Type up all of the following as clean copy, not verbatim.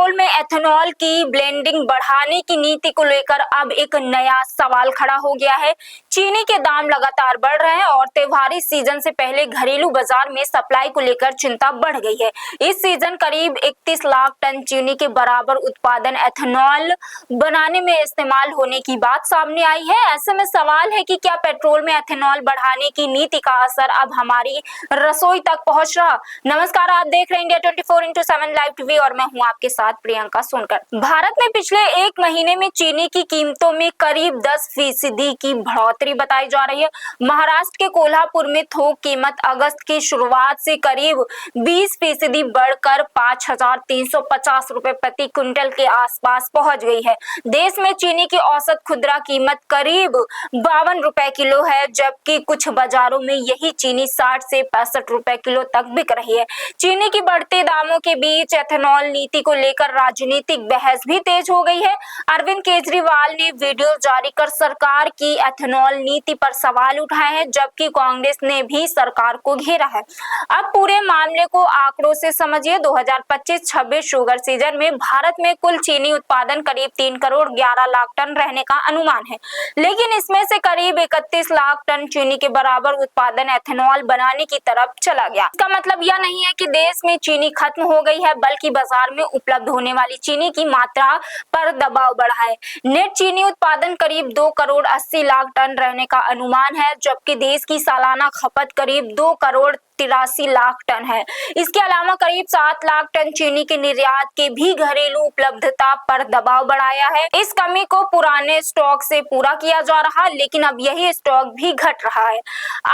Petrol में ethanol की blending बढ़ाने की नीति को लेकर अब एक नया सवाल खड़ा हो गया है। चीनी के दाम लगातार बढ़ रहे हैं और त्योहारी सीजन से पहले घरेलू बाजार में सप्लाई को लेकर चिंता बढ़ गई है। इस सीजन करीब 31 लाख टन चीनी के बराबर उत्पादन एथेनॉल बनाने में इस्तेमाल होने की बात सामने आई है। ऐसे में सवाल है कि क्या पेट्रोल में एथेनॉल बढ़ाने की नीति का असर अब हमारी रसोई तक पहुंच रहा। नमस्कार, आप देख रहे हैं इंडिया 24x7 लाइव टीवी और मैं हूं आपके साथ प्रियंका सोनकर। भारत में पिछले एक महीने में चीनी की कीमतों में करीब 10% की बढ़ोतरी बताई जा रही है। महाराष्ट्र के कोल्हापुर में थोक कीमत अगस्त की शुरुआत से करीब 20% बढ़कर 5,350 रुपए प्रति क्विंटल के आसपास पहुंच गई है। देश में चीनी की औसत खुदरा कीमत करीब 52 रुपए किलो है, जबकि कुछ बाजारों में यही चीनी 60 से 65 रुपए किलो तक बिक रही है। चीनी की बढ़ते दामों के बीच एथेनॉल नीति को लेकर राजनीतिक बहस भी तेज हो गई है। अरविंद केजरीवाल ने वीडियो जारी कर सरकार की एथेनॉल नीति पर सवाल उठाए हैं, जबकि कांग्रेस ने भी सरकार को घेरा है। अब पूरे मामले को आंकड़ों से समझिए। 2025-26 शुगर सीजन में भारत में कुल चीनी उत्पादन करीब 3 करोड़ 11 लाख टन रहने का अनुमान है, लेकिन इसमें से करीब 31 लाख टन चीनी के बराबर उत्पादन एथेनॉल बनाने की तरफ चला गया। इसका मतलब यह नहीं है कि देश में चीनी खत्म हो गई है, बल्कि बाजार में उपलब्ध होने वाली चीनी की मात्रा पर दबाव बढ़ा है। नेट चीनी उत्पादन करीब 2 करोड़ 80 लाख टन रहने का अनुमान है, जबकि देश की सालाना खपत करीब 2 करोड़ 83 लाख टन है। इसके अलावा करीब 7 लाख टन चीनी के निर्यात के भी घरेलू उपलब्धता पर दबाव बढ़ाया है। इस कमी को पुराने स्टॉक से पूरा किया जा रहा, लेकिन अब यही स्टॉक भी घट रहा है।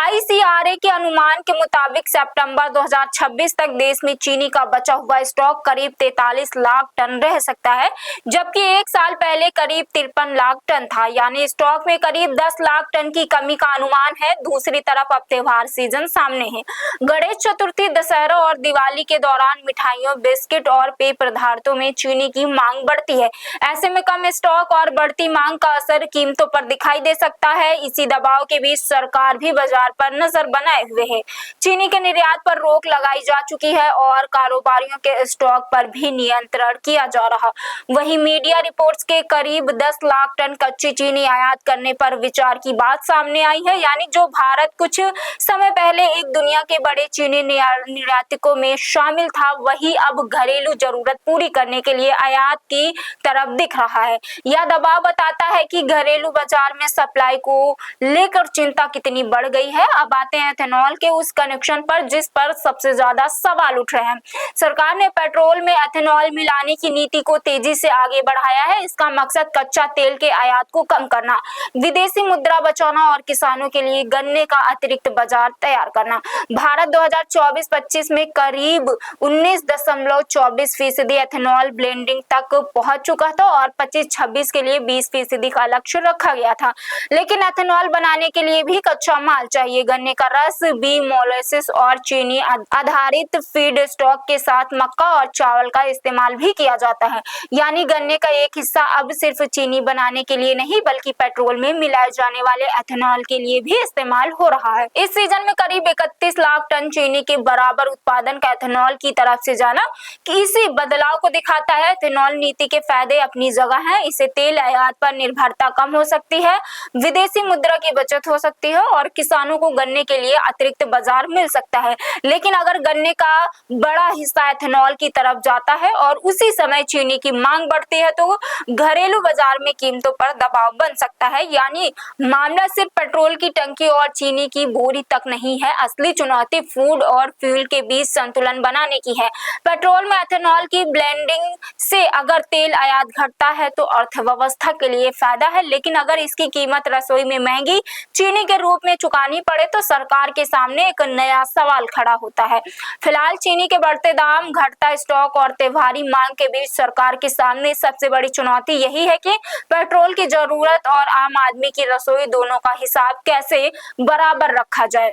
ICRA के अनुमान के मुताबिक सितंबर 2026 तक देश में चीनी का बचा हुआ स्टॉक करीब 43 लाख टन रह सकता है, जबकि एक साल पहले करीब 53 लाख टन था। यानी स्टॉक में करीब 10 लाख टन की कमी का अनुमान है। दूसरी तरफ अब त्योहार सीजन सामने है। गणेश चतुर्थी, दशहरा और दिवाली के दौरान मिठाइयों, बिस्किट और पेय पदार्थों में चीनी की मांग बढ़ती है। ऐसे में कम स्टॉक और बढ़ती मांग का असर कीमतों पर दिखाई दे सकता है। इसी दबाव के बीच सरकार भी बाजार पर नजर बनाए हुए है। चीनी के निर्यात पर रोक लगाई जा चुकी है और कारोबारियों के स्टॉक पर भी नियंत्रण किया जा रहा। वहीं मीडिया रिपोर्ट्स के करीब 10 लाख टन कच्ची चीनी आयात करने पर विचार की बात सामने आई है। यानी जो भारत कुछ समय पहले एक दुनिया के बड़े चीनी निर्यातकों में शामिल था, वही अब घरेलू जरूरत पूरी करने के लिए आयात की तरफ दिख रहा है। यह दबाव बताता है कि घरेलू बाजार में सप्लाई को लेकर चिंता कितनी बढ़ गई है। अब आते हैं एथेनॉल के उस कनेक्शन पर जिस पर सबसे ज्यादा सवाल उठ रहे हैं। सरकार ने पेट्रोल में एथेनॉल मिलाने की नीति को तेजी से आगे बढ़ाया है। इसका मकसद कच्चा तेल के आयात को कम करना, विदेशी मुद्रा बचाना और किसानों के लिए गन्ने का अतिरिक्त बाजार तैयार करना। भारत 2024-25 में करीब 19.24% एथेनॉल ब्लेंडिंग तक पहुंच चुका था और 25-26 के लिए 20% का लक्ष्य रखा गया था। लेकिन एथेनॉल बनाने के लिए भी कच्चा माल चाहिए। गन्ने का रस भी मोलेसिस और चीनी आधारित फीड स्टॉक के साथ मक्का और चावल का इस्तेमाल भी किया जाता है। यानी गन्ने का एक हिस्सा अब सिर्फ चीनी बनाने के लिए नहीं, बल्कि पेट्रोल में मिलाए जाने वाले एथेनॉल के लिए भी इस्तेमाल हो रहा है। इस सीजन में करीब 31 लाख टन चीनी के बराबर उत्पादन का एथेनॉल की तरफ से जाना इसी बदलाव को दिखाता है। एथेनॉल नीति के फायदे अपनी जगह हैं। इससे तेल आयात पर निर्भरता कम हो सकती है, विदेशी मुद्रा की बचत हो सकती है और किसानों को गन्ने के लिए अतिरिक्त बाजार मिल सकता है। लेकिन अगर गन्ने का बड़ा हिस्सा एथेनॉल की तरफ जाता है और उसी समय चीनी की मांग बढ़ती है, तो घरेलू बाजार में कीमतों पर दबाव बन सकता है। यानी मामला सिर्फ पेट्रोल की टंकी और चीनी की बोरी तक नहीं है। असली चुनौती फूड और फ्यूल के बीच संतुलन बनाने की है। पेट्रोल में एथेनॉल की ब्लेंडिंग से अगर तेल आयात घटता है तो अर्थव्यवस्था के लिए फायदा है, लेकिन अगर इसकी कीमत रसोई में महंगी चीनी के रूप में चुकानी पड़े तो सरकार के सामने एक नया सवाल खड़ा होता है। फिलहाल चीनी के बढ़ते दाम, घटता स्टॉक और त्योहारी मांग के बीच सरकार के सामने सबसे बड़ी चुनौती यही है कि पेट्रोल की जरूरत और आम आदमी की रसोई दोनों का हिसाब कैसे बराबर रखा जाए।